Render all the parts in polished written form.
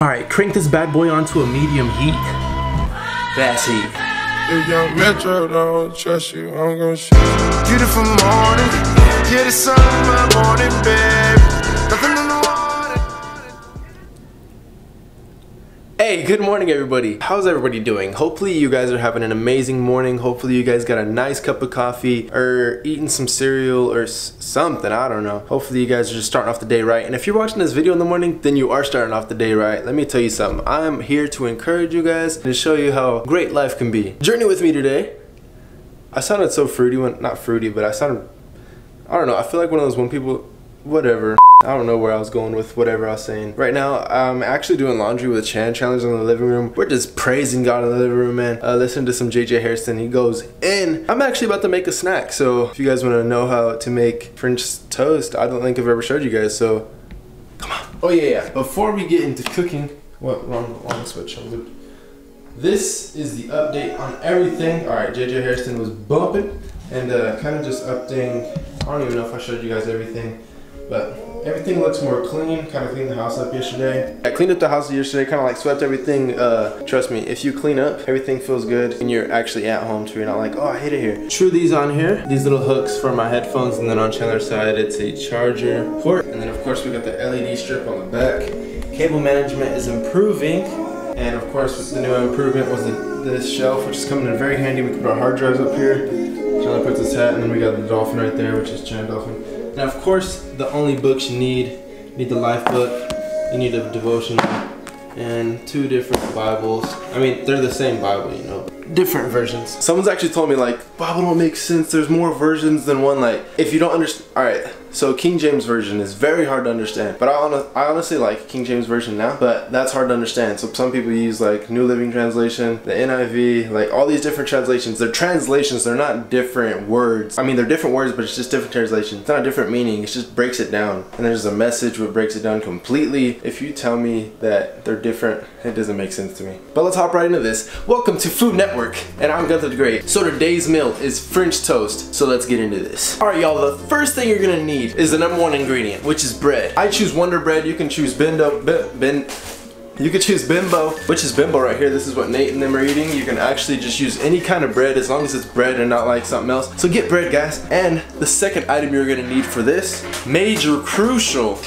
Alright, crank this bad boy onto a medium heat. Fast heat. If young Metro don't trust you, I'm gonna shoot you. Beautiful morning, yeah, the sun in my morning, babe. Nothing in the water. Hey, good morning everybody. How's everybody doing? Hopefully you guys are having an amazing morning. Hopefully you guys got a nice cup of coffee or eating some cereal or something, I don't know. Hopefully you guys are just starting off the day right. And if you're watching this video in the morning, then you are starting off the day right. Let me tell you something. I'm here to encourage you guys and to show you how great life can be. Journey with me today. I sounded so fruity when, not fruity, but I don't know, I feel like one of those people, whatever. I don't know where I was going with whatever I was saying. Right now, I'm actually doing laundry with Chan Challenge in the living room. We're just praising God in the living room, man. Listen to some JJ Harrison. He goes in. I'm actually about to make a snack. So if you guys want to know how to make French toast, I don't think I've ever showed you guys. So come on. Oh yeah. Before we get into cooking, what wrong switch? This is the update on everything. All right, JJ Harrison was bumping and kind of just updating. I don't even know if I showed you guys everything, but everything looks more clean. Kind of cleaned the house up yesterday. I cleaned up the house yesterday, kind of like swept everything. Trust me, if you clean up, everything feels good and you're actually at home too. You're not like, oh, I hate it here. Screw these on here. These little hooks for my headphones, and then on Chandler's side, it's a charger port. And then of course we got the LED strip on the back. Cable management is improving. And of course the new improvement was this shelf, which is coming in very handy. We can put our hard drives up here. Chandler puts his hat, and then we got the dolphin right there, which is Chan Dolphin. And of course, the only books you need the life book, you need a devotion, and 2 different Bibles. I mean, they're the same Bible, you know, different versions. Someone's actually told me, like, Bible don't make sense, there's more versions than one. Like, if you don't understand, alright, so King James Version is very hard to understand, but I honestly like King James Version now, but that's hard to understand. So some people use like New Living Translation, the NIV, like all these different translations. They're translations, they're not different words. I mean, they're different words, but it's just different translation. It's not a different meaning, it just breaks it down. And there's a message which breaks it down completely. If you tell me that they're different, it doesn't make sense to me. But let's hop right into this. Welcome to Food Network, and I'm Gunther the Great. So today's meal is French toast, so let's get into this. Alright y'all, the first thing you're gonna need is the #1 ingredient, which is bread. I choose Wonder Bread. You can choose Bimbo, which is Bimbo right here. This is what Nate and them are eating. You can actually just use any kind of bread as long as it's bread and not like something else. So get bread, guys. And the second item you're gonna need for this, major crucial,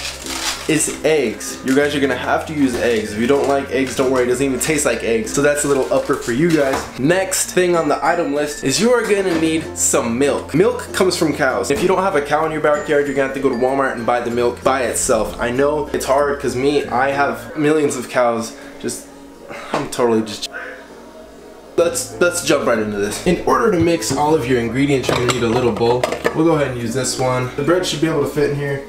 is eggs. You guys are gonna have to use eggs. If you don't like eggs, don't worry, it doesn't even taste like eggs. So that's a little upper for you guys. Next thing on the item list is you are gonna need some milk. Milk comes from cows. If you don't have a cow in your backyard, you're gonna have to go to Walmart and buy the milk by itself. I know it's hard because I have millions of cows. I'm totally just... Let's jump right into this. In order to mix all of your ingredients, you're gonna need a little bowl. We'll go ahead and use this one. The bread should be able to fit in here,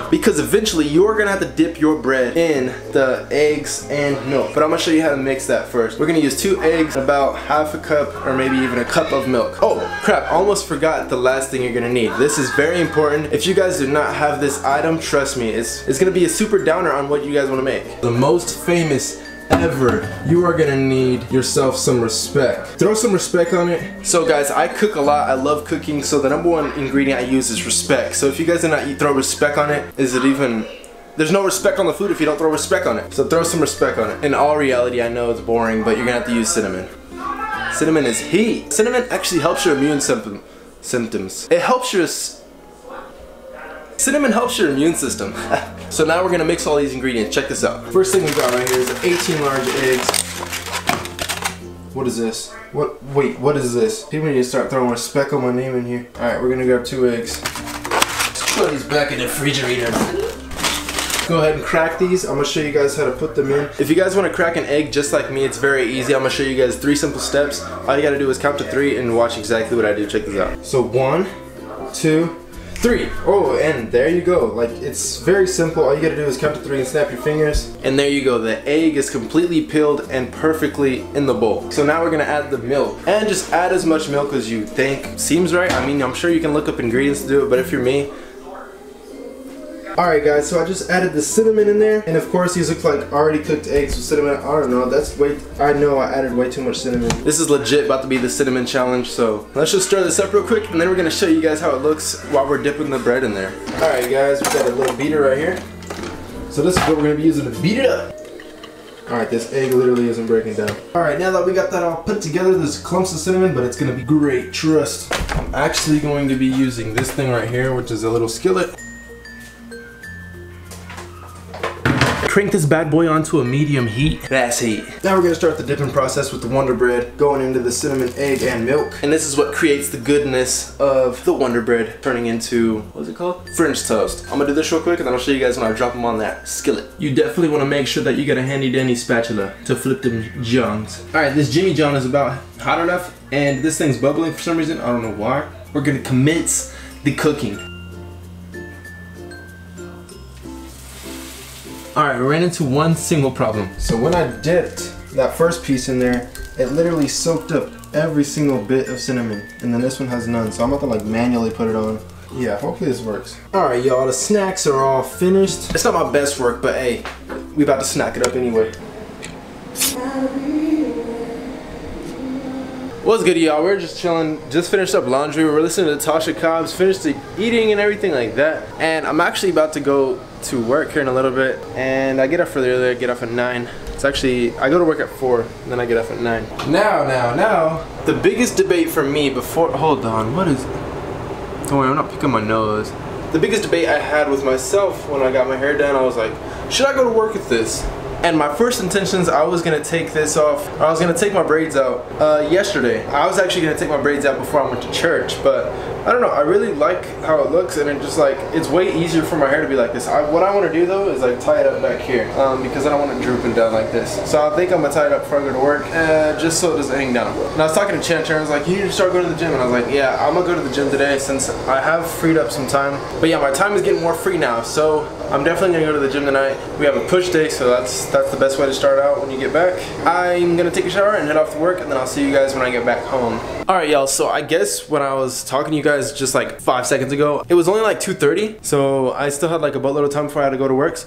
because eventually you're gonna have to dip your bread in the eggs and milk. But I'm gonna show you how to mix that first. We're gonna use 2 eggs, about half a cup or maybe even a cup of milk. Oh crap, almost forgot the last thing you're gonna need. This is very important. If you guys do not have this item, trust me, it's gonna be a super downer on what you guys wanna make. The most famous ever, you are gonna need yourself some respect. Throw some respect on it. So guys, I cook a lot, I love cooking, so the #1 ingredient I use is respect. So if you guys do not throw respect on it, there's no respect on the food if you don't throw respect on it. So throw some respect on it. In all reality, I know it's boring, but you're gonna have to use cinnamon. Cinnamon is heat. Cinnamon actually helps your immune symptoms. It helps your... Cinnamon helps your immune system. So now we're gonna mix all these ingredients. Check this out. First thing we got right here is 18 large eggs. What is this? Wait, what is this? People need to start throwing respect on my name in here. Alright, we're gonna grab 2 eggs. Let's throw these back in the refrigerator. Go ahead and crack these. I'm gonna show you guys how to put them in. If you guys wanna crack an egg just like me, it's very easy. I'm gonna show you guys 3 simple steps. All you gotta do is count to 3 and watch exactly what I do. Check this out. So 1, 2, 3. Oh, and there you go. Like, it's very simple. All you gotta do is count to 3 and snap your fingers. And there you go. The egg is completely peeled and perfectly in the bowl. So now we're gonna add the milk. And just add as much milk as you think seems right. I mean, I'm sure you can look up ingredients to do it, but if you're me, Alright guys, so I just added the cinnamon in there, and of course these look like already cooked eggs with cinnamon. I don't know, I know I added way too much cinnamon. This is legit about to be the cinnamon challenge, so let's just stir this up real quick, and then we're going to show you guys how it looks while we're dipping the bread in there. Alright guys, we got a little beater right here. So this is what we're going to be using to beat it up. Alright, this egg literally isn't breaking down. Alright, now that we got that all put together, there's clumps of cinnamon, but it's gonna be great, trust. I'm actually going to be using this thing right here, which is a little skillet. Crank this bad boy onto a medium heat. Fast heat. Now we're gonna start the dipping process with the Wonder Bread, going into the cinnamon, egg, and milk. And this is what creates the goodness of the Wonder Bread, turning into, what's it called? French toast. I'm gonna do this real quick and then I'll show you guys when I drop them on that skillet. You definitely wanna make sure that you got a handy dandy spatula to flip them johns. Alright, this Jimmy John is about hot enough and this thing's bubbling for some reason. I don't know why. We're gonna commence the cooking. Alright, we ran into one single problem. So when I dipped that first piece in there, it literally soaked up every single bit of cinnamon. And then this one has none, so I'm about to like manually put it on. Yeah, hopefully this works. Alright y'all, the snacks are all finished. It's not my best work, but hey, we about to snack it up anyway. What's good, y'all? We're just chilling, just finished up laundry. We're listening to Tasha Cobbs, finished the eating and everything like that. And I'm actually about to go to work here in a little bit. And I get up earlier, I get off at 9. It's actually, I go to work at 4, and then I get off at 9. Now, the biggest debate for me before, hold on, what is it? Don't worry, I'm not picking my nose. The biggest debate I had with myself when I got my hair done, I was like, should I go to work with this? And my first intentions, I was gonna take this off, or I was gonna take my braids out yesterday. I was actually gonna take my braids out before I went to church, but I don't know, I really like how it looks, and it just like, it's way easier for my hair to be like this. What I wanna do though is like tie it up back here, because I don't want it drooping down like this. So I think I'm gonna tie it up before I go to work, just so it doesn't hang down. And I was talking to Chan, I was like, you need to start going to the gym, and I was like, yeah, I'm gonna go to the gym today since I have freed up some time. But yeah, my time is getting more free now, so I'm definitely gonna go to the gym tonight. We have a push day, so that's the best way to start out when you get back. I'm gonna take a shower and head off to work, and then I'll see you guys when I get back home. Alright y'all, so I guess when I was talking to you guys just like 5 seconds ago, it was only like 2:30, so I still had like a buttload of time before I had to go to work.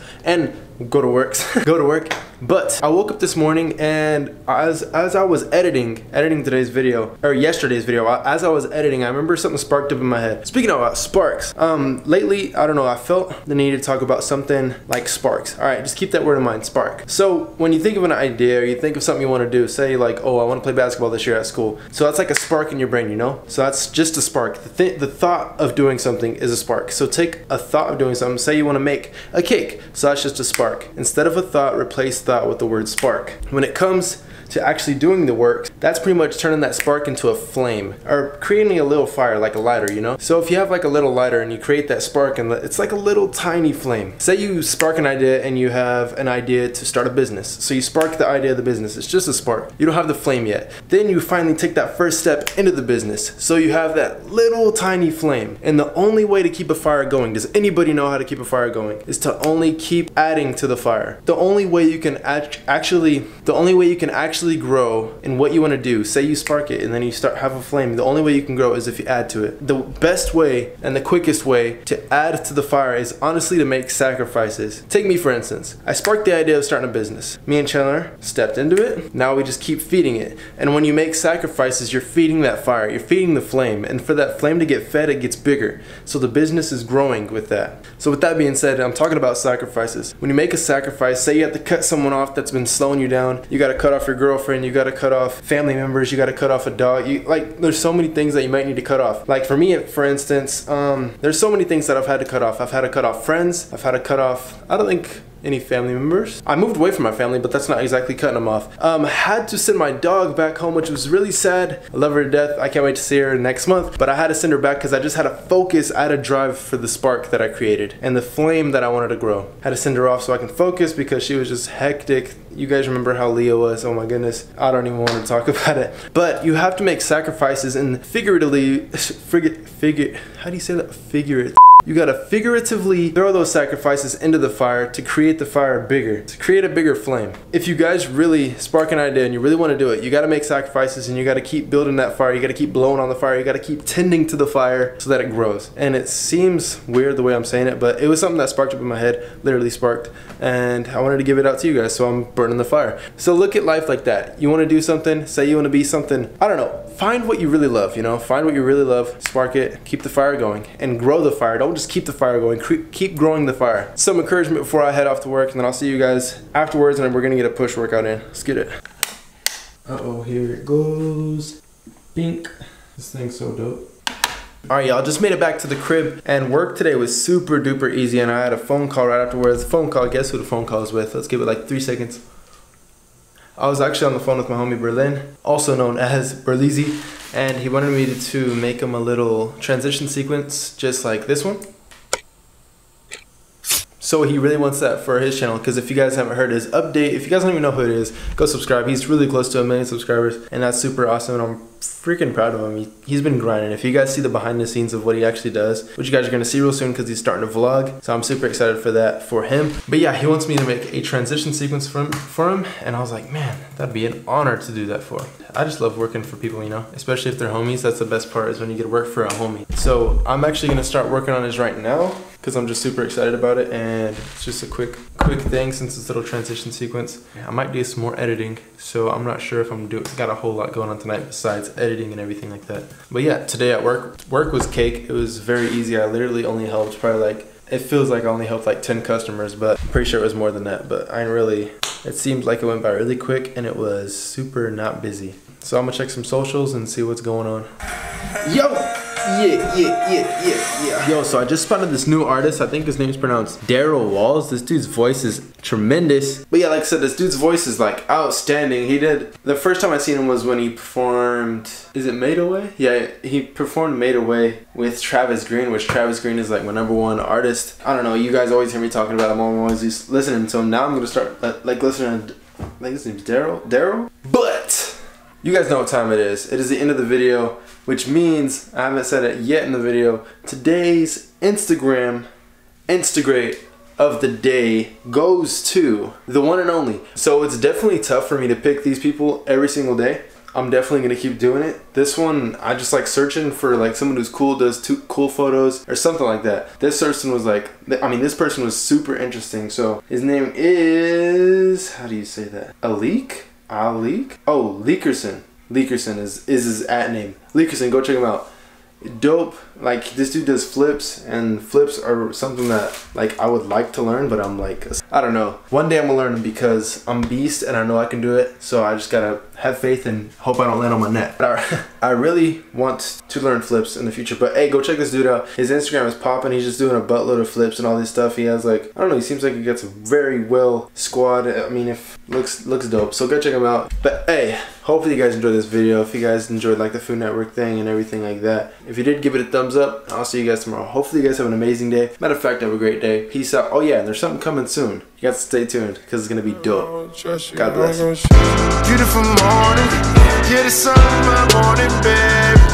But I woke up this morning, and as I was editing today's video, or yesterday's video, as I was editing, I remember something sparked up in my head. Speaking of sparks, lately, I don't know, I felt the need to talk about something like sparks. Alright, just keep that word in mind, spark. So when you think of an idea, or you think of something you want to do, say like, oh, I want to play basketball this year at school. So that's like a spark in your brain, you know? So that's just a spark. The thought of doing something is a spark. So take a thought of doing something, say you want to make a cake. So that's just a spark. Instead of a thought, replace thought with the word spark. When it comes to actually doing the work, that's pretty much turning that spark into a flame, or creating a little fire, like a lighter, you know? So if you have like a little lighter and you create that spark, and it's like a little tiny flame. Say you spark an idea and you have an idea to start a business. So you spark the idea of the business, it's just a spark. You don't have the flame yet. Then you finally take that first step into the business. So you have that little tiny flame. And the only way to keep a fire going, does anybody know how to keep a fire going? Is to only keep adding to the fire. The only way you can actually grow in what you want to do, say you spark it and then you have a flame, the only way you can grow is if you add to it. The best way and the quickest way to add to the fire is honestly to make sacrifices. Take me for instance. I sparked the idea of starting a business. Me and Chandler stepped into it. Now we just keep feeding it. And when you make sacrifices, you're feeding that fire, you're feeding the flame, and for that flame to get fed, it gets bigger. So the business is growing with that. So with that being said, I'm talking about sacrifices. When you make a sacrifice, say you have to cut someone off that's been slowing you down, you got to cut off your girlfriend, you got to cut off family members, you got to cut off a dog, there's so many things that you might need to cut off. Like for me, for instance, there's so many things that I've had to cut off. I've had to cut off friends, I've had to cut off, I don't think any family members. I moved away from my family, but that's not exactly cutting them off. Had to send my dog back home, which was really sad. I love her to death. I can't wait to see her next month, but I had to send her back because I just had to focus. I had to drive for the spark that I created and the flame that I wanted to grow. I had to send her off so I can focus because she was just hectic. You guys remember how Leah was? Oh my goodness. I don't even want to talk about it. But you have to make sacrifices, and figuratively, how do you say that? Figuratively. You gotta figuratively throw those sacrifices into the fire to create the fire bigger, to create a bigger flame. If you guys really spark an idea and you really want to do it, you gotta make sacrifices, and you gotta keep building that fire. You gotta keep blowing on the fire. You gotta keep tending to the fire so that it grows. And it seems weird the way I'm saying it, but it was something that sparked up in my head, literally sparked, and I wanted to give it out to you guys, so I'm burning the fire. So look at life like that. You want to do something, say you want to be something, I don't know, find what you really love, you know, find what you really love, spark it, keep the fire going, and grow the fire. Don't don't just keep the fire going, keep growing the fire. Some encouragement before I head off to work, and then I'll see you guys afterwards, and then we're gonna get a push workout in. Let's get it. Uh-oh, here it goes. Bink. This thing's so dope. Alright, y'all, just made it back to the crib, and work today was super duper easy, and I had a phone call right afterwards. Phone call, guess who the phone call is with? Let's give it like 3 seconds. I was actually on the phone with my homie Berlin, also known as Berlizzi, and he wanted me to make him a little transition sequence just like this one. So he really wants that for his channel, because if you guys haven't heard his update, if you guys don't even know who it is, go subscribe. He's really close to 1 million subscribers, and that's super awesome, and I'm freaking proud of him. He's been grinding. If you guys see the behind the scenes of what he actually does, which you guys are going to see real soon because he's starting to vlog, so I'm super excited for that for him. But yeah, he wants me to make a transition sequence for him, and I was like, man, that'd be an honor to do that for. I just love working for people, you know, especially if they're homies. That's the best part, is when you get to work for a homie. So I'm actually going to start working on this right now, because I'm just super excited about it, and it's just a quick thing since it's a little transition sequence. I might do some more editing, so I'm not sure if I'm doing, got a whole lot going on tonight besides editing and everything like that. But yeah, today at work was cake. It was very easy. I literally only helped probably like, it feels like I only helped like 10 customers, but I'm pretty sure it was more than that. But I ain't really, it seemed like it went by really quick, and it was super not busy. So I'm gonna check some socials and see what's going on. Yo! Yeah. Yo, so I just spotted this new artist. I think his name's pronounced Daryl Walls. This dude's voice is tremendous. But yeah, like I said, this dude's voice is like outstanding. He did, the first time I seen him was when he performed, is it Made Away? Yeah, he performed Made Away with Travis Green, which Travis Green is like my #1 artist. I don't know, you guys always hear me talking about him. I'm always just listening to him. Now I'm gonna start like listening to, I think his name's Daryl? But you guys know what time it is. It is the end of the video, which means I haven't said it yet in the video. Today's Instagram of the day goes to the one and only. So it's definitely tough for me to pick these people every single day. I'm definitely gonna keep doing it. This one, I just like searching for like someone who's cool, does cool photos or something like that. This person was like, I mean, this person was super interesting. So his name is, how do you say that? Alik? Oh, Leakerson. Leakerson is his @name. Leakerson, go check him out. Dope. Like, this dude does flips, and flips are something that like I would like to learn, but I'm like, I don't know. One day I'm gonna learn them because I'm beast and I know I can do it. So I just gotta have faith and hope I don't land on my neck. But I really want to learn flips in the future. But hey, go check this dude out. His Instagram is popping. He's just doing a buttload of flips and all this stuff. He has like, I don't know, he seems like he gets a very well squad. I mean, if looks dope. So go check him out. But hey, hopefully you guys enjoyed this video. If you guys enjoyed like the Food Network thing and everything like that, if you did, give it a thumbs up. I'll see you guys tomorrow. Hopefully you guys have an amazing day. Matter of fact, have a great day. Peace out. Oh yeah, and there's something coming soon. You guys stay tuned because it's gonna be dope. God bless. Beautiful morning, yeah, the sun in my morning, babe.